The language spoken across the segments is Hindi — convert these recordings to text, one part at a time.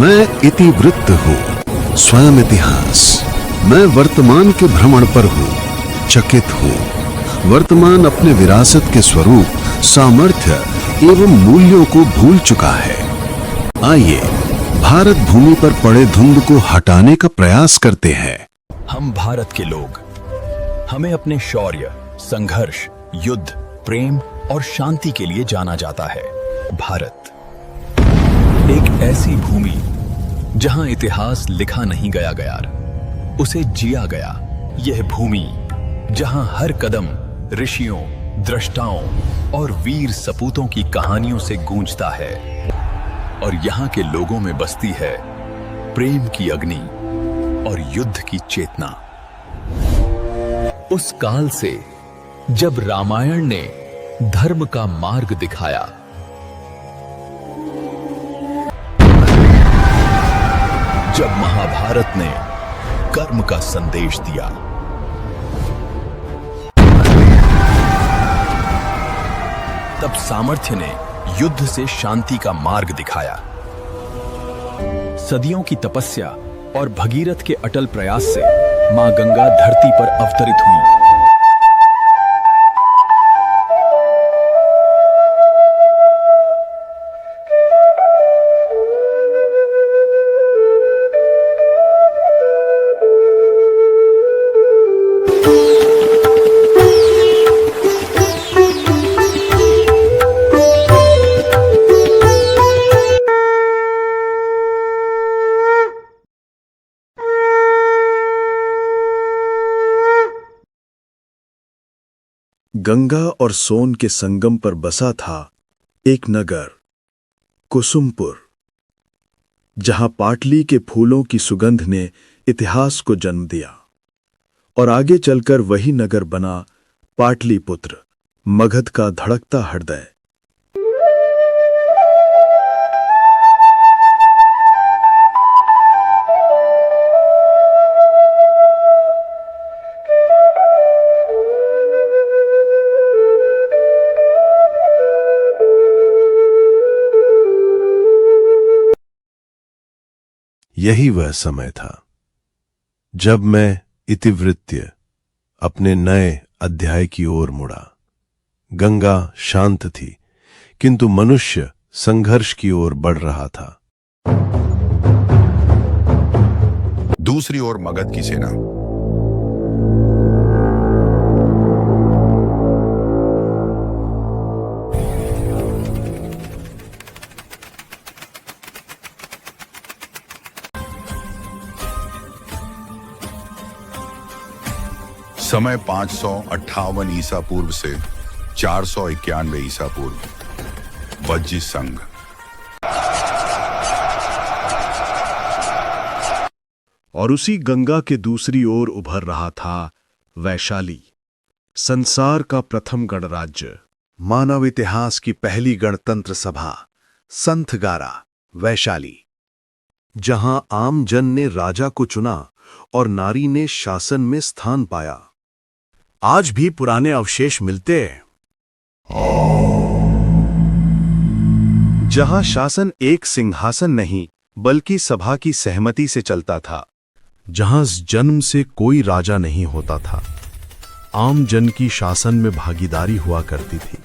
मैं इतिवृत्त हूँ, स्वयं इतिहास। मैं वर्तमान के भ्रमण पर हूँ, चकित हूँ। वर्तमान अपने विरासत के स्वरूप, सामर्थ्य एवं मूल्यों को भूल चुका है। आइए भारत भूमि पर पड़े धुंध को हटाने का प्रयास करते हैं। हम भारत के लोग, हमें अपने शौर्य, संघर्ष, युद्ध, प्रेम और शांति के लिए जाना जाता है। भारत एक ऐसी भूमि जहां इतिहास लिखा नहीं गया, उसे जिया गया। यह भूमि जहां हर कदम ऋषियों, दृष्टाओं और वीर सपूतों की कहानियों से गूंजता है। और यहाँ के लोगों में बसती है प्रेम की अग्नि और युद्ध की चेतना। उस काल से जब रामायण ने धर्म का मार्ग दिखाया, जब महाभारत ने कर्म का संदेश दिया, तब सामर्थ्य ने युद्ध से शांति का मार्ग दिखाया। सदियों की तपस्या और भगीरथ के अटल प्रयास से मां गंगा धरती पर अवतरित हुई। गंगा और सोन के संगम पर बसा था एक नगर, कुसुमपुर, जहां पाटली के फूलों की सुगंध ने इतिहास को जन्म दिया। और आगे चलकर वही नगर बना पाटलिपुत्र, मगध का धड़कता हृदय। यही वह समय था जब मैं इतिवृत्य अपने नए अध्याय की ओर मुड़ा। गंगा शांत थी, किंतु मनुष्य संघर्ष की ओर बढ़ रहा था। दूसरी ओर मगध की सेना समय 558 ईसा पूर्व से 491 ईसा पूर्व। वज्जी संघ। और उसी गंगा के दूसरी ओर उभर रहा था वैशाली, संसार का प्रथम गणराज्य, मानव इतिहास की पहली गणतंत्र सभा, संथगारा वैशाली, जहां आम जन ने राजा को चुना और नारी ने शासन में स्थान पाया। आज भी पुराने अवशेष मिलते हैं, जहां शासन एक सिंहासन नहीं बल्कि सभा की सहमति से चलता था, जहां जन्म से कोई राजा नहीं होता था, आम जन की शासन में भागीदारी हुआ करती थी।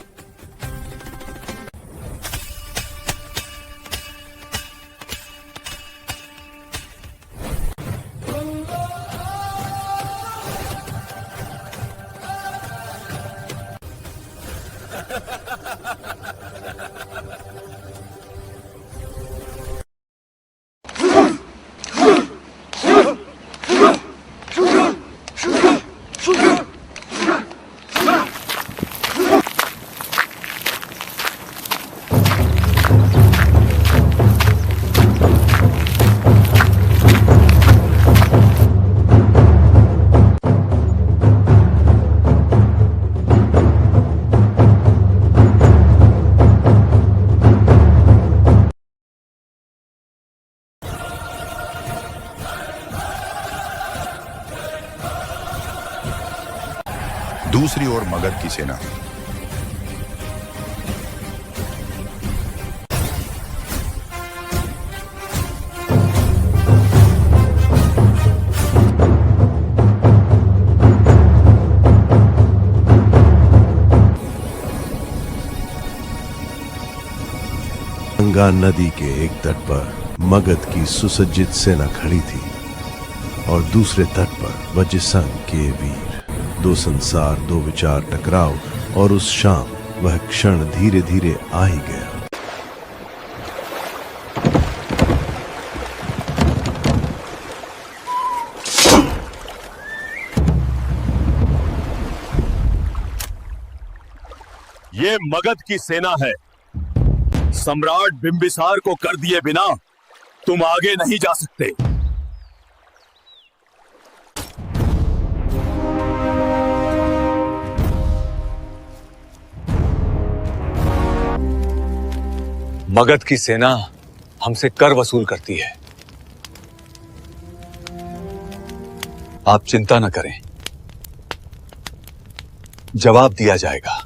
दूसरी ओर मगध की सेना गंगा नदी के एक तट पर मगध की सुसज्जित सेना खड़ी थी और दूसरे तट पर वज्रसंघ के वीर। दो संसार, दो विचार टकराव और उस शाम वह क्षण धीरे धीरे आ ही गया। ये मगध की सेना है। सम्राट बिंबिसार को कर दिए बिना तुम आगे नहीं जा सकते। मगध की सेना हमसे कर वसूल करती है। आप चिंता न करें, जवाब दिया जाएगा।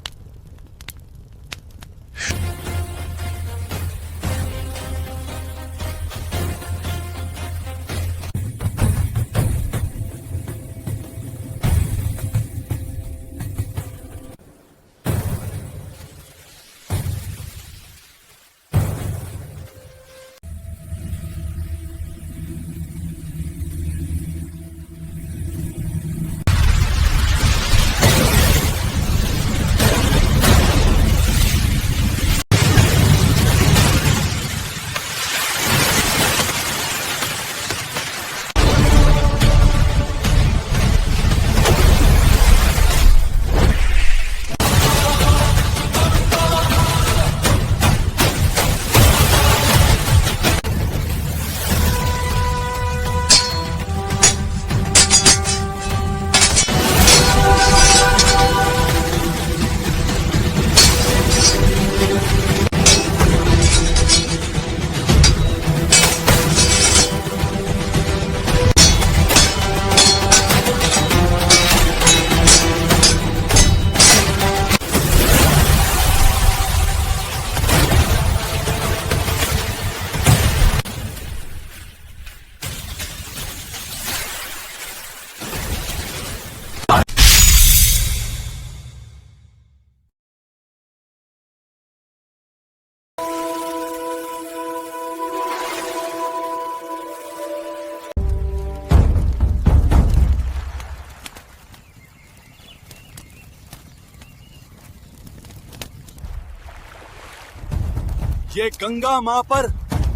ये गंगा मां पर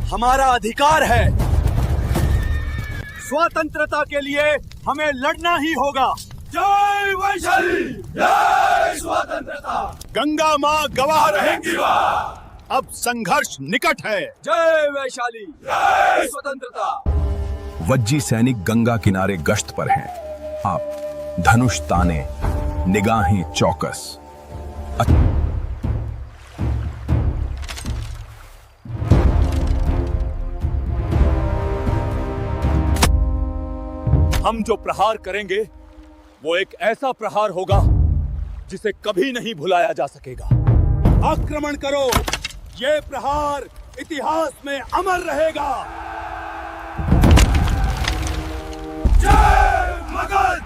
हमारा अधिकार है। स्वतंत्रता के लिए हमें लड़ना ही होगा। जय वैशाली, जय स्वतंत्रता। गंगा मां गवाह रहेंगी। अब संघर्ष निकट है। जय वैशाली, जय स्वतंत्रता। वज्जी सैनिक गंगा किनारे गश्त पर हैं। आप धनुष ताने, निगाहें चौकस। हम जो प्रहार करेंगे वो एक ऐसा प्रहार होगा जिसे कभी नहीं भुलाया जा सकेगा। आक्रमण करो, ये प्रहार इतिहास में अमर रहेगा। जय मगध।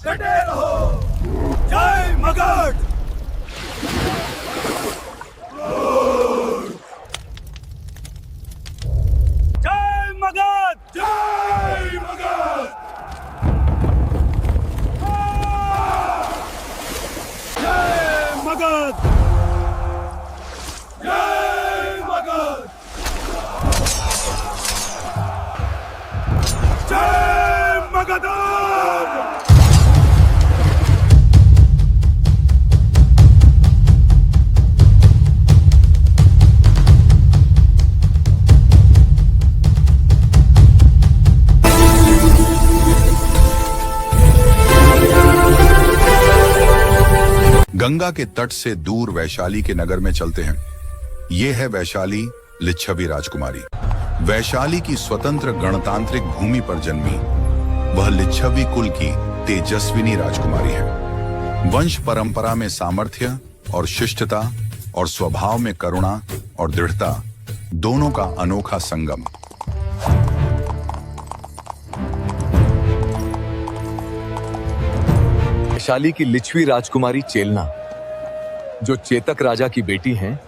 डटे रहो। जय मगध। जय मगध। जय मगध। जय मगध। जय मगध। जय मगध। गंगा के तट से दूर वैशाली के नगर में चलते हैं। ये है वैशाली लिच्छवी राजकुमारी। वैशाली की स्वतंत्र गणतांत्रिक भूमि पर जन्मी वह लिच्छवी कुल की तेजस्विनी राजकुमारी है। वंश परंपरा में सामर्थ्य और शिष्टता और स्वभाव में करुणा और दृढ़ता दोनों का अनोखा संगम। वैशाली की लिच्छवी राजकुमारी चेलना जो चेतक राजा की बेटी हैं,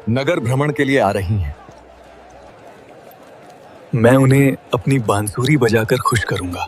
नगर भ्रमण के लिए आ रही हैं। मैं उन्हें अपनी बांसुरी बजाकर खुश करूंगा।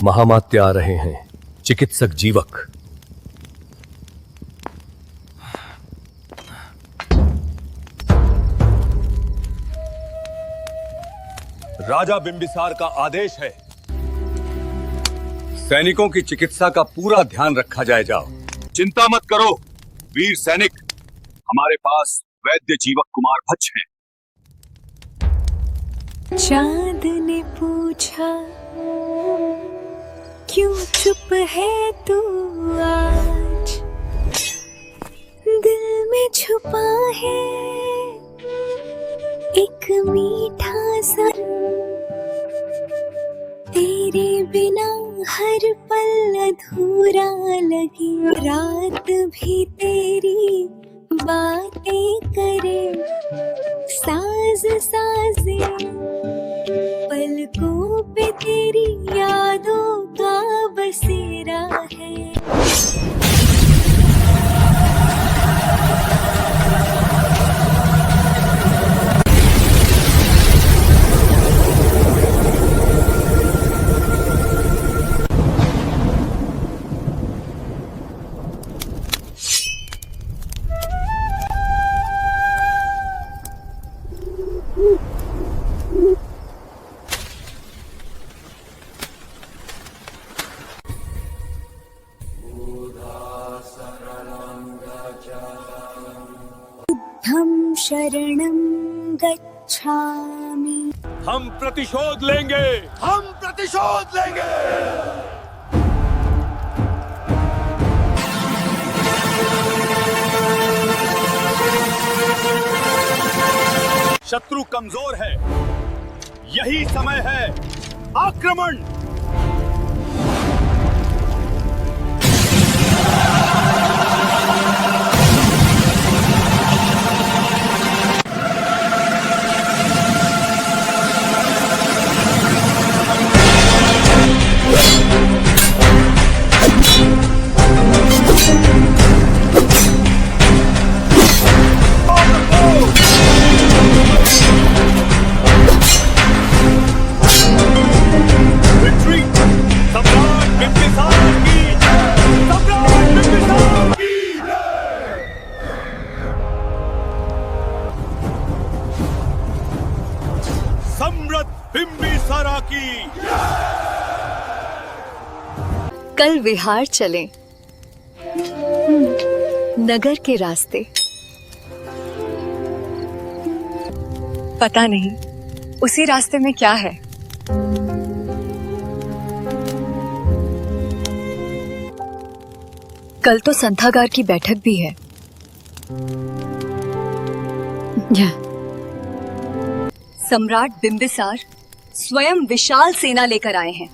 महामात्य आ रहे हैं, चिकित्सक जीवक। राजा बिंबिसार का आदेश है, सैनिकों की चिकित्सा का पूरा ध्यान रखा जाए। जाओ। चिंता मत करो वीर सैनिक, हमारे पास वैद्य जीवक कुमार भच्च हैं। चांद ने पूछा क्यों चुप है तू आज, दिल में छुपा है एक मीठा सा, तेरे बिना हर पल अधूरा लगे, रात भी तेरी बातें करे, साज साजे पलकों पे तेरी यादों का बसेरा है। हम शरणं गच्छामि। हम प्रतिशोध लेंगे, हम प्रतिशोध लेंगे। शत्रु कमजोर है, यही समय है आक्रमण। बिंबिसारा की। कल विहार चलें, नगर के रास्ते। पता नहीं उसी रास्ते में क्या है। कल तो संथागार की बैठक भी है। सम्राट बिंबिसार स्वयं विशाल सेना लेकर आए हैं।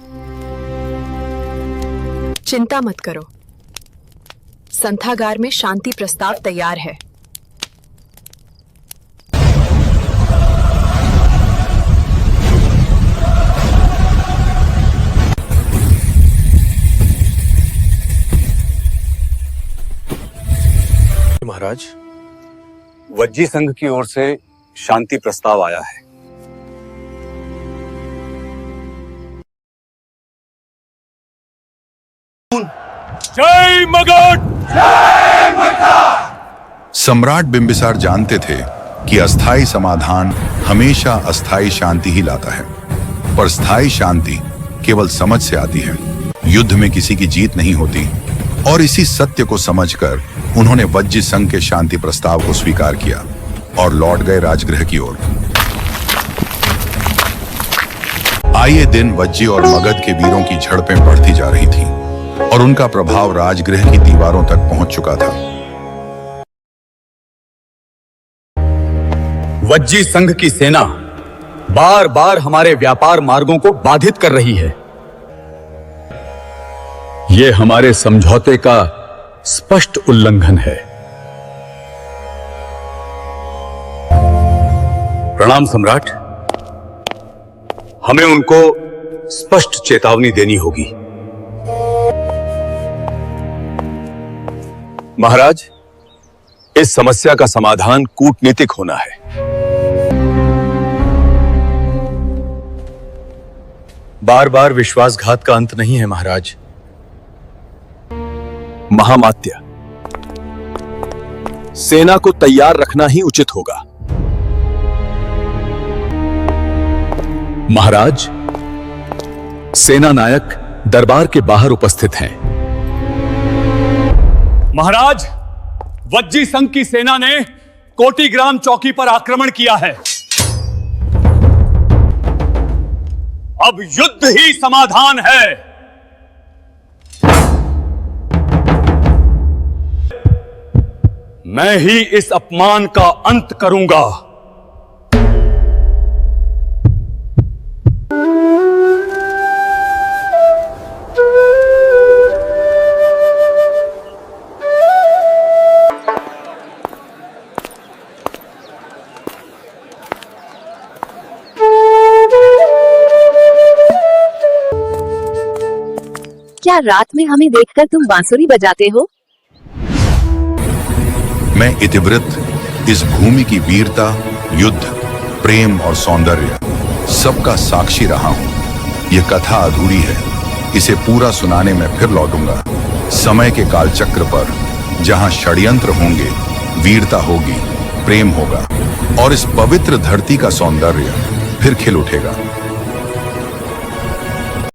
चिंता मत करो, संथागार में शांति प्रस्ताव तैयार है। महाराज, वज्जी संघ की ओर से शांति प्रस्ताव आया है। जय मगध। सम्राट बिंबिसार जानते थे कि अस्थाई समाधान हमेशा अस्थाई शांति ही लाता है, पर स्थायी शांति केवल समझ से आती है। युद्ध में किसी की जीत नहीं होती, और इसी सत्य को समझकर उन्होंने वज्जी संघ के शांति प्रस्ताव को स्वीकार किया और लौट गए राजगृह की ओर। आए दिन वज्जी और मगध के वीरों की झड़पें बढ़ती जा रही थीं, और उनका प्रभाव राजगृह की दीवारों तक पहुंच चुका था। वज्जी संघ की सेना बार बार हमारे व्यापार मार्गों को बाधित कर रही है। यह हमारे समझौते का स्पष्ट उल्लंघन है। प्रणाम सम्राट। हमें उनको स्पष्ट चेतावनी देनी होगी। महाराज, इस समस्या का समाधान कूटनीतिक होना है। बार बार विश्वासघात का अंत नहीं है महाराज। महामात्य, सेना को तैयार रखना ही उचित होगा। महाराज, सेना नायक दरबार के बाहर उपस्थित हैं। महाराज, वज्जी संघ की सेना ने कोटीग्राम चौकी पर आक्रमण किया है। अब युद्ध ही समाधान है। मैं ही इस अपमान का अंत करूंगा। क्या रात में हमें देखकर तुम बांसुरी बजाते हो? मैं इतिवृत्त इस भूमि की वीरता, युद्ध, प्रेम और सौंदर्य सबका साक्षी रहा हूं। यह कथा अधूरी है, इसे पूरा सुनाने में फिर लौटूंगा। समय के कालचक्र पर जहां षड्यंत्र होंगे, वीरता होगी, प्रेम होगा, और इस पवित्र धरती का सौंदर्य फिर खिल उठेगा।